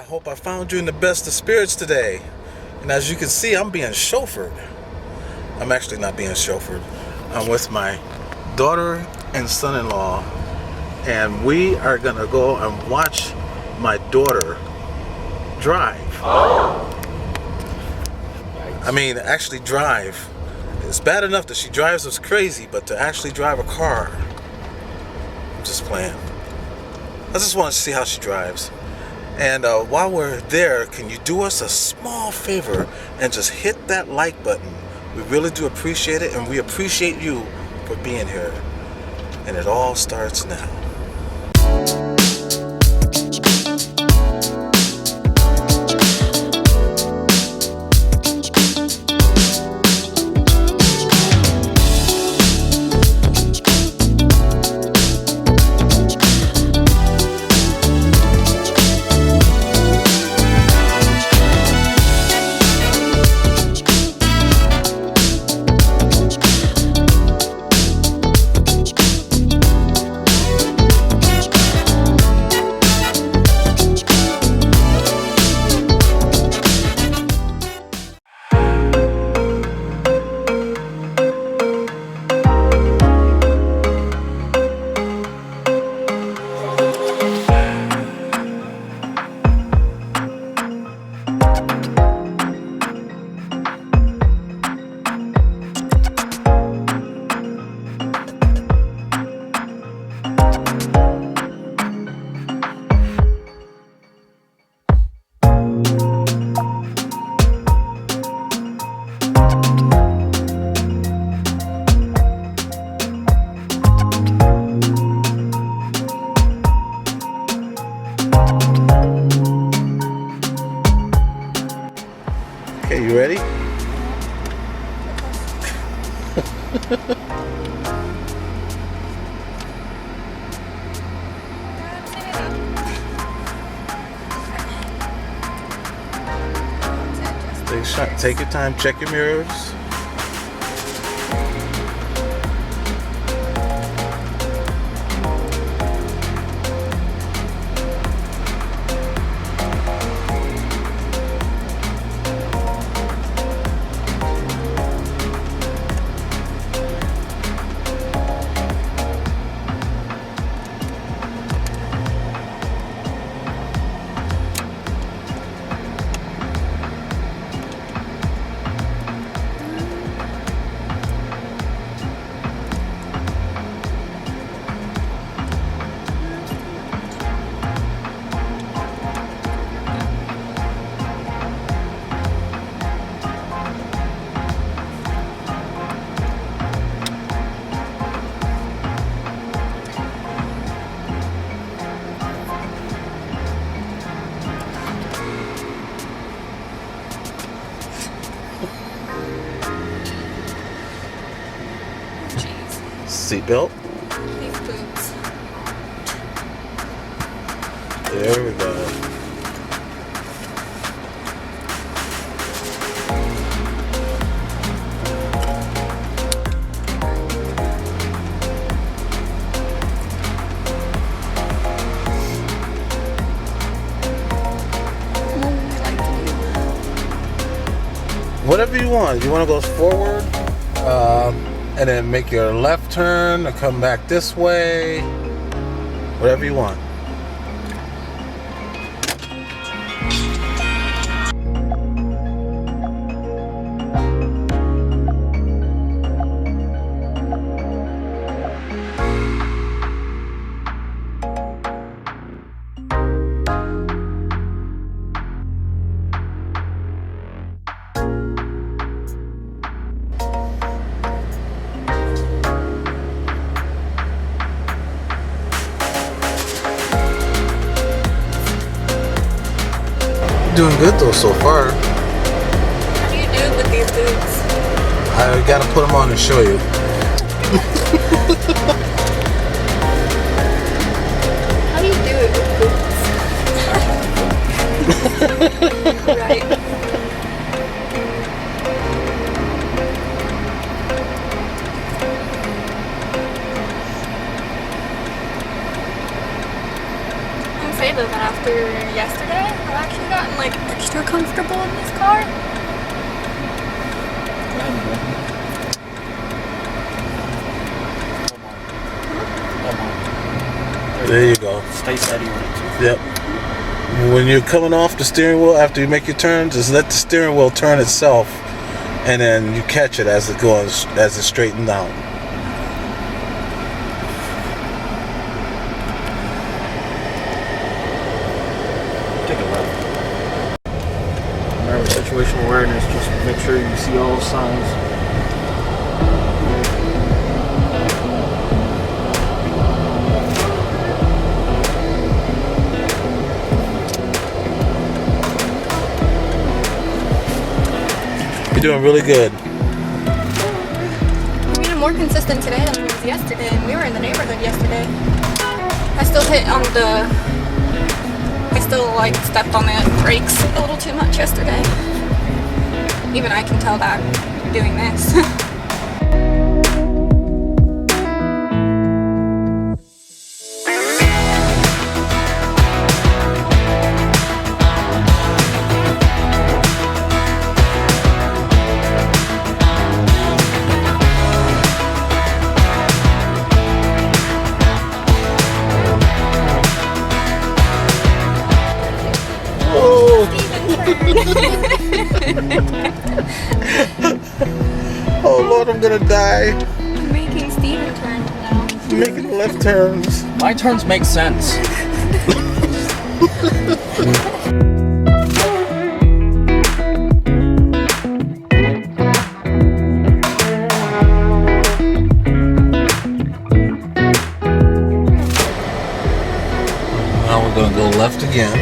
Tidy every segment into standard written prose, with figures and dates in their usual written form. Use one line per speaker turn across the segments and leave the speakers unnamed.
I hope I found you in the best of spirits today. And as you can see, I'm being chauffeured. I'm actually not being chauffeured. I'm with my daughter and son-in-law, and we are gonna go and watch my daughter drive. I mean, actually drive. It's bad enough that she drives us crazy, but to actually drive a car, I'm just playing. I just want to see how she drives. And while we're there, can you do us a small favor and just hit that like button? We really do appreciate it, and we appreciate you for being here. And it all starts now. Okay, you ready? Take a shot. Take your time. Check your mirrors. Seatbelt.
These boots.
There we go. Whatever you want. You want to go forward? And then make your left turn and come back this way. Whatever you want. Doing good though so far.
How do you do it with these boots?
I gotta put them on and show you.
How do you do it with boots? Right. I'm saying that after yesterday, yesterday. I've actually gotten like extra comfortable in this car.
There you go.
Stay steady with it.
Yep. When you're coming off the steering wheel after you make your turn, just let the steering wheel turn itself, and then you catch it as it goes, as it straightens down.
Take a left. Remember, situational awareness. Just make sure you see all signs.
You're doing really good.
I mean, I'm more consistent today than I was yesterday, and we were in the neighborhood yesterday. I still like stepped on the brakes a little too much yesterday. Even I can tell that doing this.
Oh Lord, I'm gonna die.
I'm making Steven turn now.
I'm making left turns.
My turns make sense.
Now we're gonna go left again.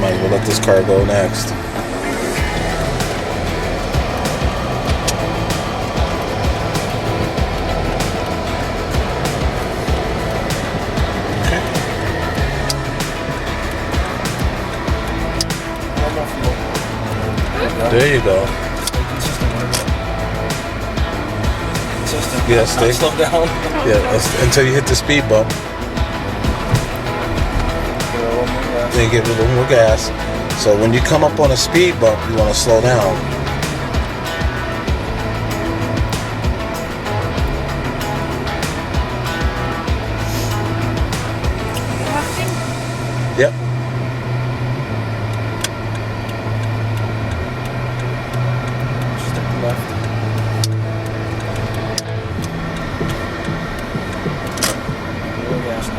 Might as well let this car go next. Okay. There you go.
Consistent.
Yeah, stay.
Slow down.
Yeah, until you hit the speed bump. Then give it a little more gas. So when you come up on a speed bump, you want to slow down. Yep.
Just take the left. Little gas now.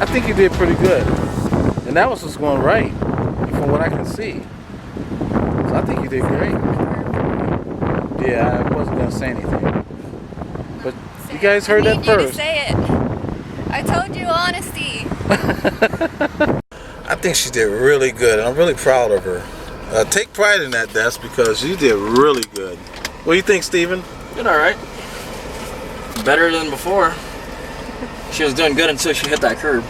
I think you did pretty good. And that was just going right, from what I can see. So I think you did great. Yeah, I wasn't going to say anything. But you guys heard that
I need you to
first.
say it. I told you honesty.
I think she did really good. I'm really proud of her. Take pride in that, Des, because you did really good. What do you think, Steven?
Did alright. Better than before. She was doing good until she hit that curb.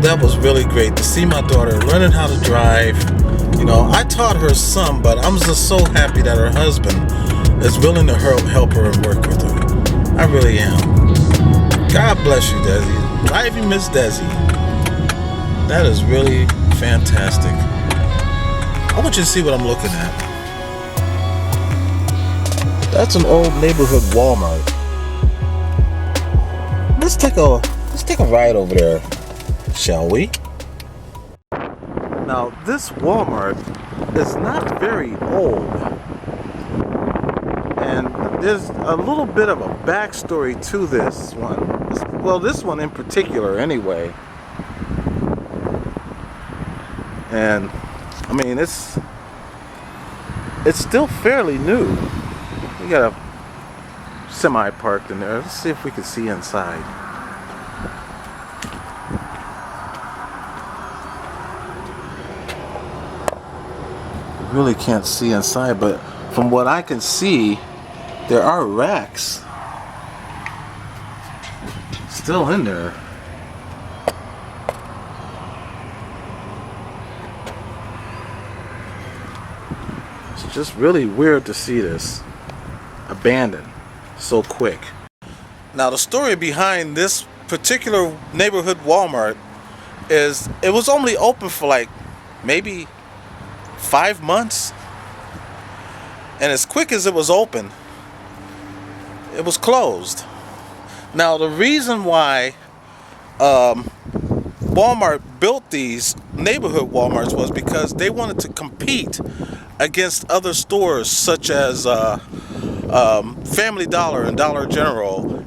That was really great to see my daughter learning how to drive. You know, I taught her some, but I'm just so happy that her husband is willing to help her and work with her. I really am. God bless you, Desi. Driving Miss Dessi. That is really fantastic. I want you to see what I'm looking at. That's an old neighborhood Walmart. Let's take a ride over there, shall we? Now, this Walmart is not very old. And there's a little bit of a backstory to this one. Well, this one in particular anyway. And I mean, it's still fairly new. We got a semi parked in there. Let's see if we can see inside. We really can't see inside, but from what I can see, there are racks still in there. It's just really weird to see this abandoned so quick. Now, the story behind this particular neighborhood Walmart is it was only open for like maybe 5 months, and as quick as it was open, it was closed. Now, the reason why Walmart built these neighborhood Walmarts was because they wanted to compete against other stores such as Family Dollar and Dollar General.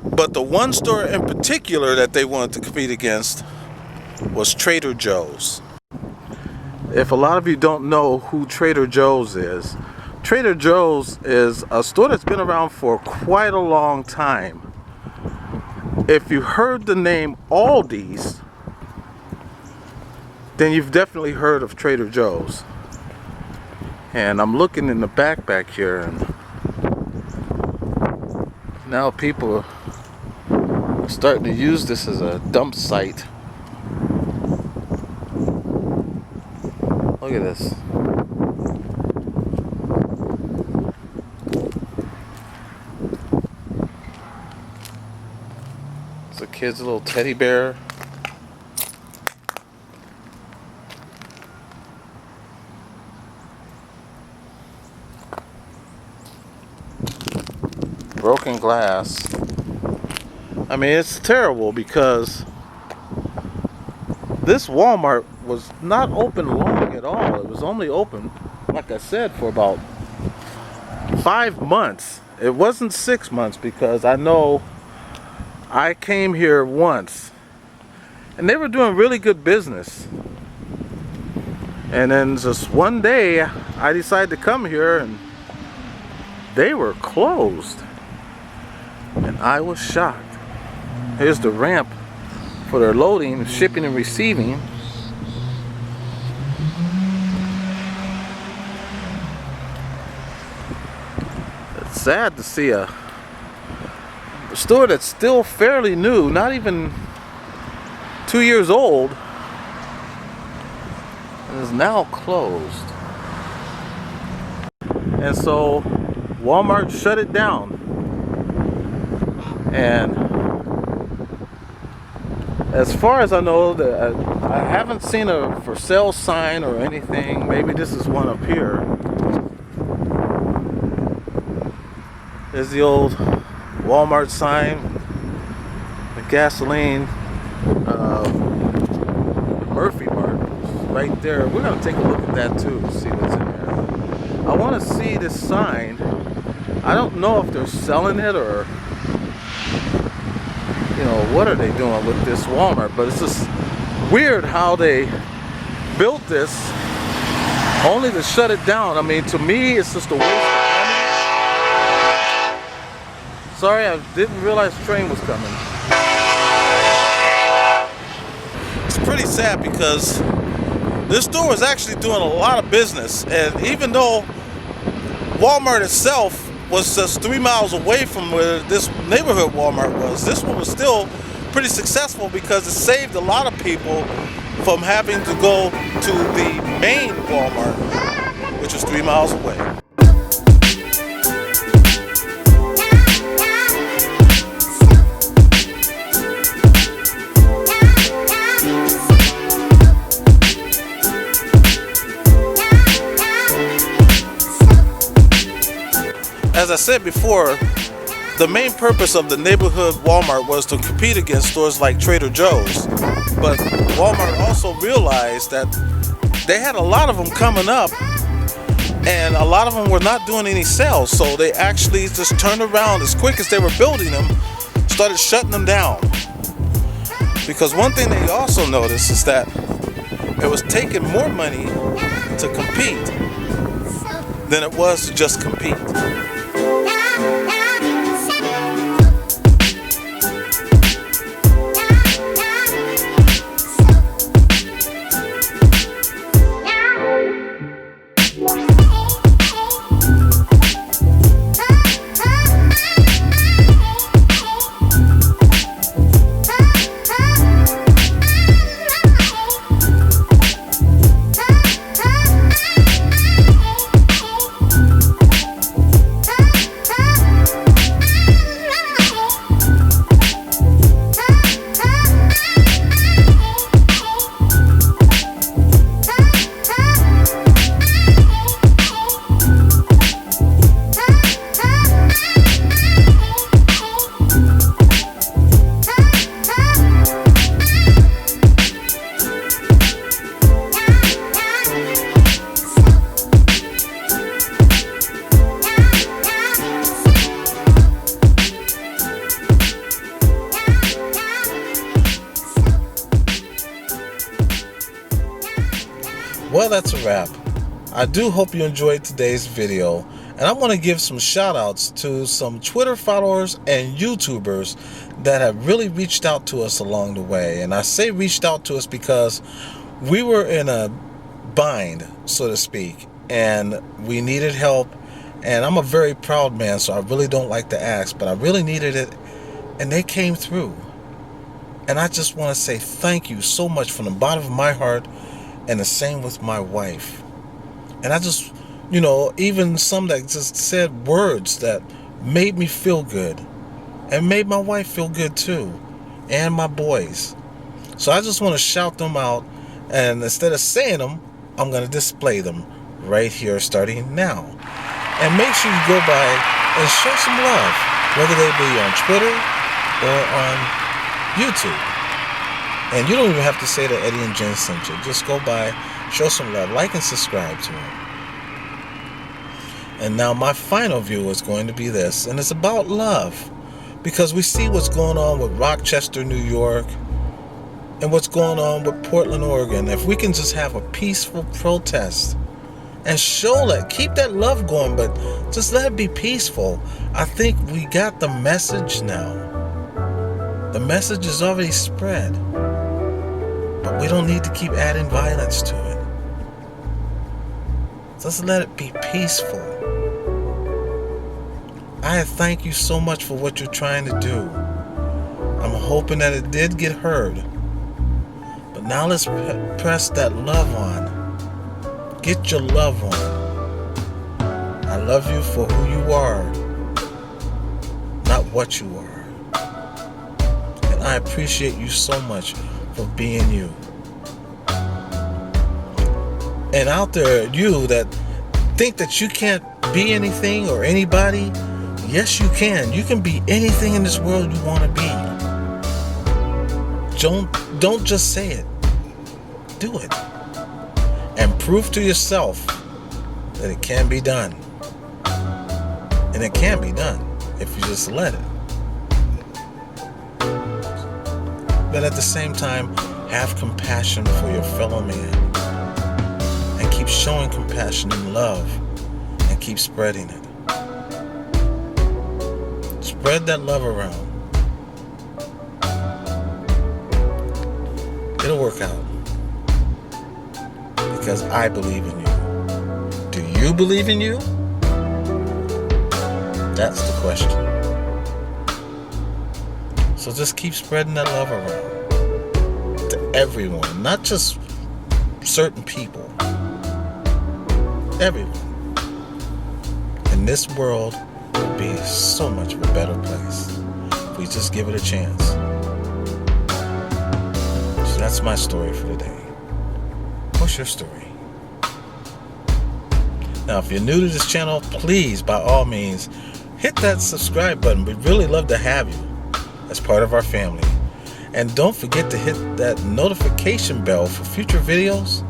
But the one store in particular that they wanted to compete against was Trader Joe's. If a lot of you don't know who Trader Joe's is, Trader Joe's is a store that's been around for quite a long time. If you heard the name Aldi's, then you've definitely heard of Trader Joe's. And I'm looking in the back here, and now people are starting to use this as a dump site. Look at this. It's a kid's little teddy bear. Broken glass. I mean, it's terrible because this Walmart was not open long at all. It was only open, like I said, for about 5 months. It wasn't 6 months, because I know I came here once and they were doing really good business. And then just one day I decided to come here and they were closed. And I was shocked. Here's the ramp for their loading, shipping, and receiving. It's sad to see a store that's still fairly new, not even 2 years old, and is now closed. And so Walmart shut it down. And as far as I know, I haven't seen a for sale sign or anything. Maybe this is one up here. There's the old Walmart sign, the gasoline Murphy Mart right there. We're going to take a look at that too, see what's in there. I want to see this sign. I don't know if they're selling it or, you know, what are they doing with this Walmart, but it's just weird how they built this only to shut it down. I mean, to me, it's just a waste of money. Sorry, I didn't realize the train was coming. It's pretty sad because this store is actually doing a lot of business, and even though Walmart itself was just 3 miles away from where this neighborhood Walmart was, this one was still pretty successful because it saved a lot of people from having to go to the main Walmart, which was 3 miles away. as I said before, the main purpose of the neighborhood Walmart was to compete against stores like Trader Joe's. But Walmart also realized that they had a lot of them coming up, and a lot of them were not doing any sales. So they actually just turned around as quick as they were building them, started shutting them down. Because one thing they also noticed is that it was taking more money to compete than it was to just compete. Well, that's a wrap. I do hope you enjoyed today's video, and I want to give some shout outs to some Twitter followers and YouTubers that have really reached out to us along the way. And I say reached out to us because we were in a bind, so to speak, and we needed help. And I'm a very proud man, so I really don't like to ask, but I really needed it, and they came through. And I just want to say thank you so much from the bottom of my heart, and the same with my wife. And I just, even some that just said words that made me feel good and made my wife feel good too, and my boys. So I just want to shout them out, and instead of saying them, I'm going to display them right here starting now. And make sure you go by and show some love, whether they be on Twitter or on YouTube. And you don't even have to say that Eddie and Jenn sent you. Just go by, show some love, like and subscribe to them. And now my final view is going to be this, and it's about love. Because we see what's going on with Rochester, New York, and what's going on with Portland, Oregon. If we can just have a peaceful protest and show that, keep that love going, but just let it be peaceful. I think we got the message now. The message is already spread. But we don't need to keep adding violence to it. Just let it be peaceful. I thank you so much for what you're trying to do. I'm hoping that it did get heard. But now let's press that love on. Get your love on. I love you for who you are, not what you are. And I appreciate you so much for being you. And out there, you that think that you can't be anything or anybody, yes you can. You can be anything in this world you want to be. Don't just say it. Do it. And prove to yourself that it can be done. And it can be done if you just let it. But at the same time, have compassion for your fellow man. And keep showing compassion and love. And keep spreading it. Spread that love around. It'll work out. Because I believe in you. Do you believe in you? That's the question. So just keep spreading that love around to everyone, not just certain people. Everyone. And this world will be so much of a better place if we just give it a chance. So that's my story for today. What's your story? Now, if you're new to this channel, please, by all means, hit that subscribe button. We'd really love to have you as part of our family. And don't forget to hit that notification bell for future videos.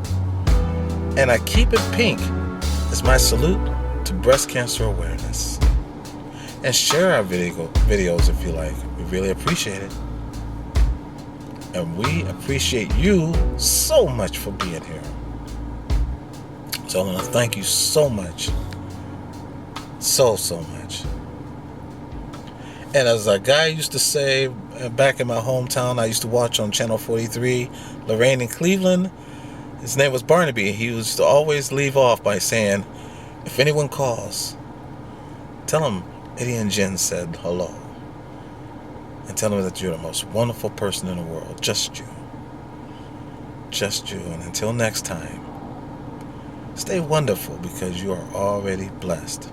And I keep it pink as my salute to breast cancer awareness. And share our videos if you like. We really appreciate it. And we appreciate you so much for being here. So I want to thank you so much. So much. And as a guy used to say back in my hometown, I used to watch on Channel 43, Lorraine in Cleveland. His name was Barnaby. He used to always leave off by saying, if anyone calls, tell them Eddie and Jenn said hello. And tell them that you're the most wonderful person in the world. Just you. Just you. And until next time, stay wonderful because you are already blessed.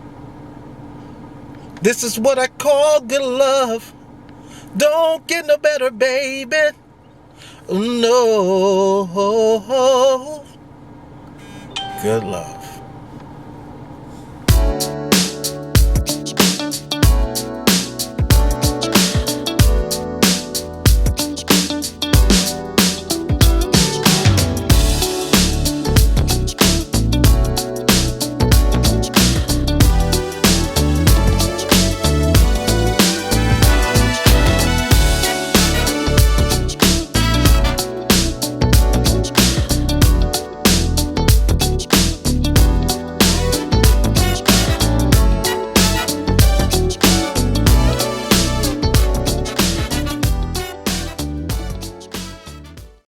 This is what I call good love. Don't get no better, baby. No. Good love.